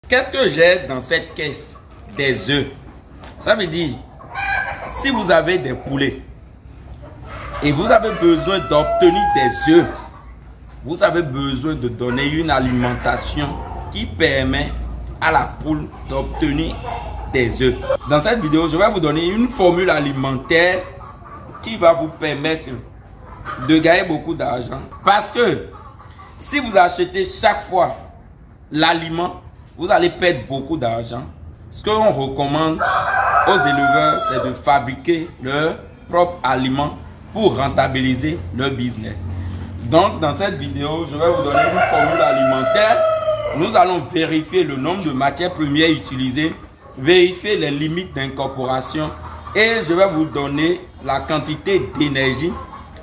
Qu'est-ce que j'ai dans cette caisse? Des œufs. Ça veut dire, si vous avez des poulets et vous avez besoin d'obtenir des œufs, vous avez besoin de donner une alimentation qui permet à la poule d'obtenir des œufs. Dans cette vidéo, je vais vous donner une formule alimentaire qui va vous permettre de gagner beaucoup d'argent. Parce que si vous achetez chaque fois l'aliment, vous allez perdre beaucoup d'argent. Ce qu'on recommande aux éleveurs, c'est de fabriquer leur propre aliment pour rentabiliser leur business. Donc, dans cette vidéo, je vais vous donner une formule alimentaire. Nous allons vérifier le nombre de matières premières utilisées, vérifier les limites d'incorporation et je vais vous donner la quantité d'énergie,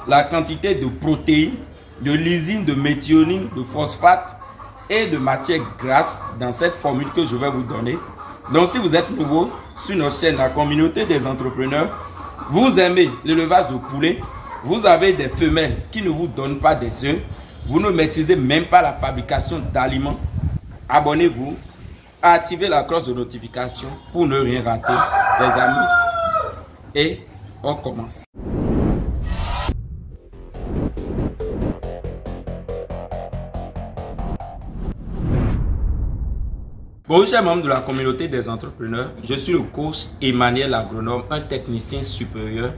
la quantité de protéines, de lysine, de méthionine, de phosphate et de matières grasses dans cette formule que je vais vous donner. Donc, si vous êtes nouveau sur notre chaîne, la communauté des entrepreneurs, vous aimez l'élevage de poulets, vous avez des femelles qui ne vous donnent pas des œufs, vous ne maîtrisez même pas la fabrication d'aliments, abonnez-vous, activez la cloche de notification pour ne rien rater, les amis. Et on commence. Bonjour chers membres de la communauté des entrepreneurs, je suis le coach Emmanuel Agronome, un technicien supérieur.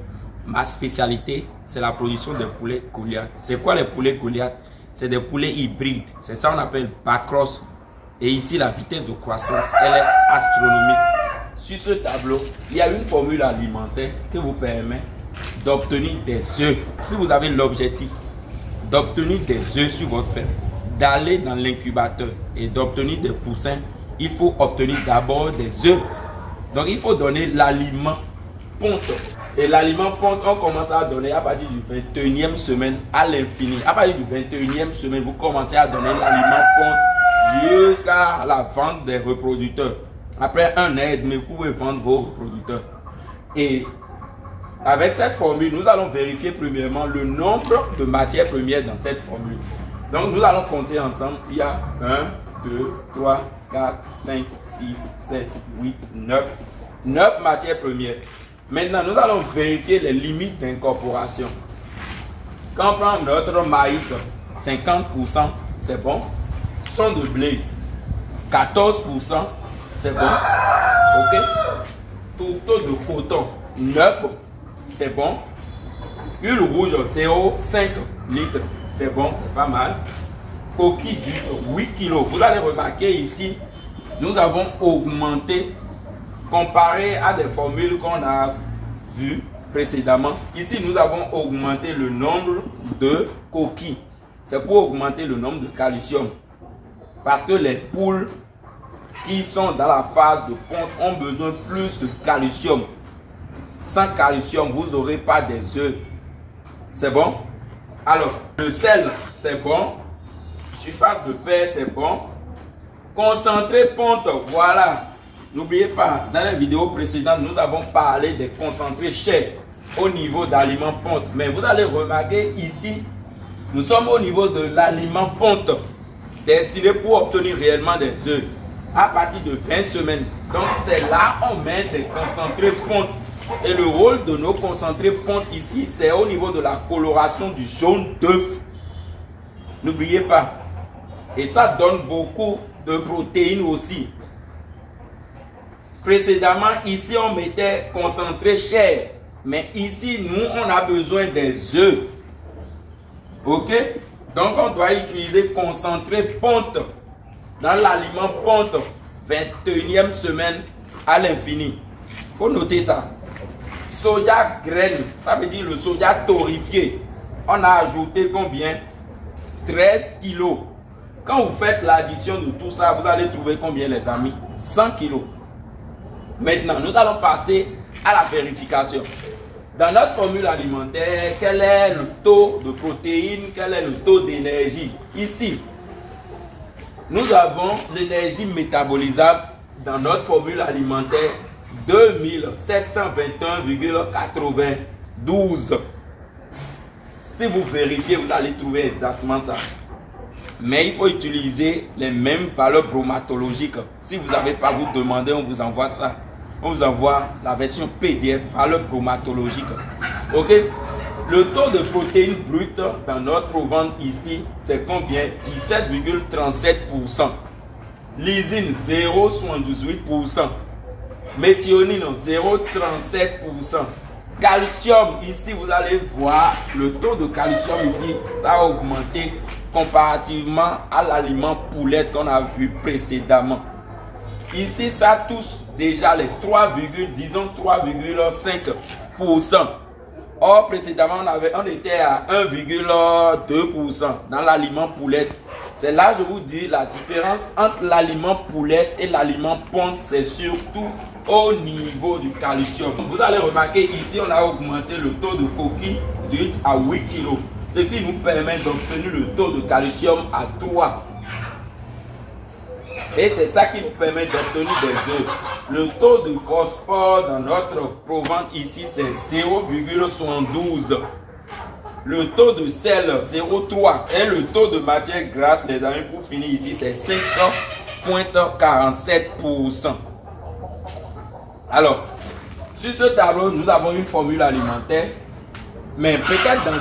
Ma spécialité, c'est la production des poulets Goliath. C'est quoi les poulets Goliath? C'est des poulets hybrides. C'est ça qu'on appelle backcross. Et ici, la vitesse de croissance, elle est astronomique. Sur ce tableau, il y a une formule alimentaire qui vous permet d'obtenir des œufs. Si vous avez l'objectif d'obtenir des œufs sur votre ferme, d'aller dans l'incubateur et d'obtenir des poussins, il faut obtenir d'abord des œufs. Donc, il faut donner l'aliment ponte. Et l'aliment ponte, on commence à donner à partir du 21e semaine à l'infini. À partir du 21e semaine, vous commencez à donner l'aliment ponte jusqu'à la vente des reproducteurs. Après un an et demi, vous pouvez vendre vos reproducteurs. Et avec cette formule, nous allons vérifier premièrement le nombre de matières premières dans cette formule. Donc, nous allons compter ensemble. Il y a 1, 2, 3, 4, 5, 6, 7, 8, 9. 9 matières premières. Maintenant, nous allons vérifier les limites d'incorporation. Quand on prend notre maïs, 50%, c'est bon. Son de blé, 14%, c'est bon. Ok. Tourteau de coton, 9, c'est bon. Huile rouge, 0,5 litres, c'est bon, c'est pas mal. Coquille d'huître, 8 kg. Vous allez remarquer ici, nous avons augmenté comparé à des formules qu'on a vues précédemment. Ici, nous avons augmenté le nombre de coquilles. C'est pour augmenter le nombre de calcium. Parce que les poules qui sont dans la phase de ponte ont besoin plus de calcium. Sans calcium, vous n'aurez pas des œufs. C'est bon? Alors, le sel, c'est bon. Surface de fer, c'est bon. Concentré ponte, voilà. N'oubliez pas, dans les vidéos précédentes, nous avons parlé des concentrés chers au niveau d'aliments ponte. Mais vous allez remarquer ici, nous sommes au niveau de l'aliment ponte, destiné pour obtenir réellement des œufs à partir de 20 semaines. Donc c'est là on met des concentrés ponte. Et le rôle de nos concentrés ponte ici, c'est au niveau de la coloration du jaune d'œuf. N'oubliez pas. Et ça donne beaucoup de protéines aussi. Précédemment, ici, on mettait concentré chair. Mais ici, nous, on a besoin des œufs. Ok? Donc, on doit utiliser concentré ponte dans l'aliment ponte. 21e semaine à l'infini. Il faut noter ça. Soja graine, ça veut dire le soja torréfié. On a ajouté combien? 13 kilos. Quand vous faites l'addition de tout ça, vous allez trouver combien, les amis? 100 kilos. Maintenant, nous allons passer à la vérification. Dans notre formule alimentaire, quel est le taux de protéines, quel est le taux d'énergie? Ici, nous avons l'énergie métabolisable dans notre formule alimentaire 2721,92. Si vous vérifiez, vous allez trouver exactement ça. Mais il faut utiliser les mêmes valeurs bromatologiques. Si vous n'avez pas, vous demandez, on vous envoie ça. On vous envoie la version PDF, valeur bromatologique. Ok? Le taux de protéines brutes dans notre ventre ici, c'est combien? 17,37%. Lysine, 0,78%. Méthionine, 0,37%. Calcium, ici, vous allez voir le taux de calcium ici, ça a augmenté comparativement à l'aliment poulet qu'on a vu précédemment. Ici, ça touche déjà les 3,5%. Or, précédemment, on était à 1,2% dans l'aliment poulet. C'est là, je vous dis, la différence entre l'aliment poulet et l'aliment ponte, c'est surtout au niveau du calcium. Vous allez remarquer ici, on a augmenté le taux de coquille de 8 à 8 kg, ce qui nous permet d'obtenir le taux de calcium à 3. Et c'est ça qui nous permet d'obtenir des œufs. Le taux de phosphore dans notre proventre ici, c'est 0,72. Le taux de sel, 0,3. Et le taux de matière grasse, les amis, pour finir ici, c'est 5,47%. Alors, sur ce tableau, nous avons une formule alimentaire. Mais peut-être dans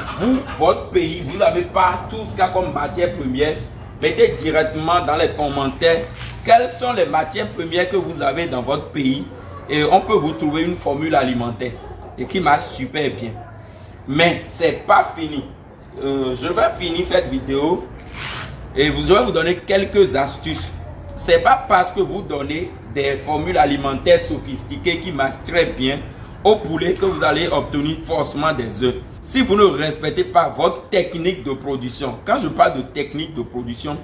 votre pays, vous n'avez pas tout ce qu'il y a comme matière première. Mettez directement dans les commentaires quelles sont les matières premières que vous avez dans votre pays. Et on peut vous trouver une formule alimentaire. Et qui marche super bien. Mais ce n'est pas fini. Je vais finir cette vidéo. Et je vais vous donner quelques astuces. Ce n'est pas parce que vous donnez des formules alimentaires sophistiquées qui marchent très bien au poulet que vous allez obtenir forcément des œufs. Si vous ne respectez pas votre technique de production, quand je parle de technique de production,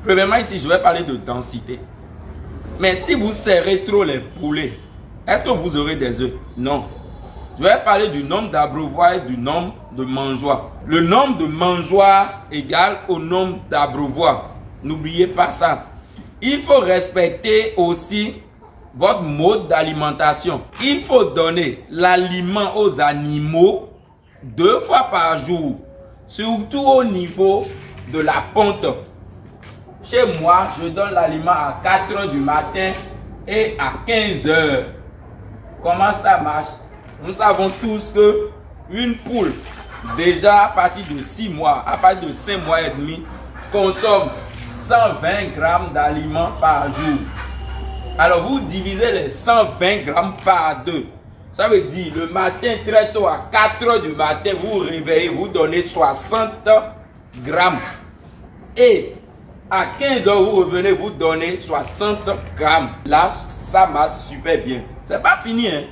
premièrement ici je vais parler de densité. Mais si vous serrez trop les poulets, est-ce que vous aurez des œufs? Non. Je vais parler du nombre d'abreuvoirs et du nombre de mangeoires. Le nombre de mangeoires égale au nombre d'abreuvoirs. N'oubliez pas ça. Il faut respecter aussi votre mode d'alimentation. Il faut donner l'aliment aux animaux 2 fois par jour, surtout au niveau de la ponte. Chez moi, je donne l'aliment à 4 h du matin et à 15 h. Comment ça marche? Nous savons tous que une poule, déjà à partir de 6 mois, à partir de 5 mois et demi, consomme 120 grammes d'aliments par jour. Alors vous divisez les 120 grammes par 2. Ça veut dire le matin très tôt à 4 h du matin, vous vous réveillez, vous donnez 60 grammes. Et à 15 h, vous revenez, vous donnez 60 grammes. Là, ça marche super bien. C'est pas fini, hein?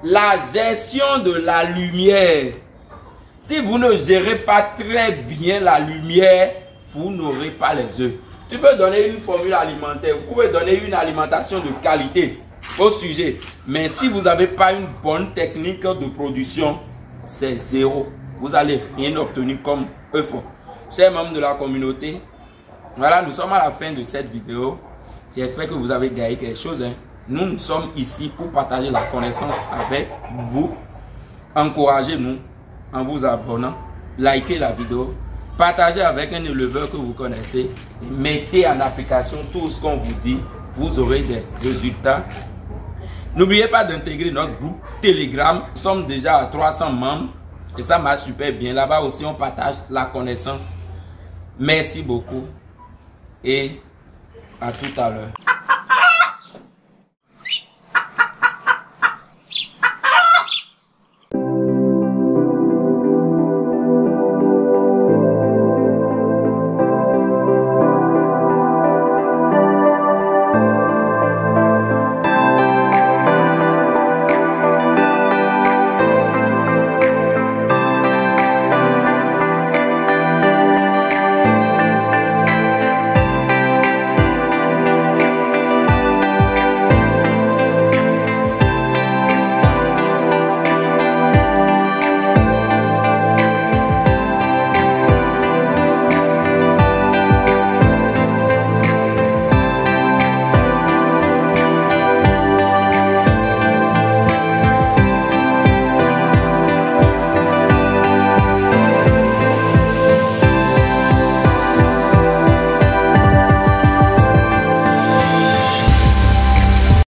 La gestion de la lumière. Si vous ne gérez pas très bien la lumière, vous n'aurez pas les œufs. Tu peux donner une formule alimentaire, vous pouvez donner une alimentation de qualité au sujet. Mais si vous n'avez pas une bonne technique de production, c'est zéro. Vous allez rien obtenir comme œuf. Chers membres de la communauté, voilà, nous sommes à la fin de cette vidéo. J'espère que vous avez gagné quelque chose. Nous sommes ici pour partager la connaissance avec vous. Encouragez-nous en vous abonnant, likez la vidéo, partagez avec un éleveur que vous connaissez et mettez en application tout ce qu'on vous dit. Vous aurez des résultats. N'oubliez pas d'intégrer notre groupe Telegram. Nous sommes déjà à 300 membres et ça marche super bien. Là-bas aussi, on partage la connaissance. Merci beaucoup et à tout à l'heure.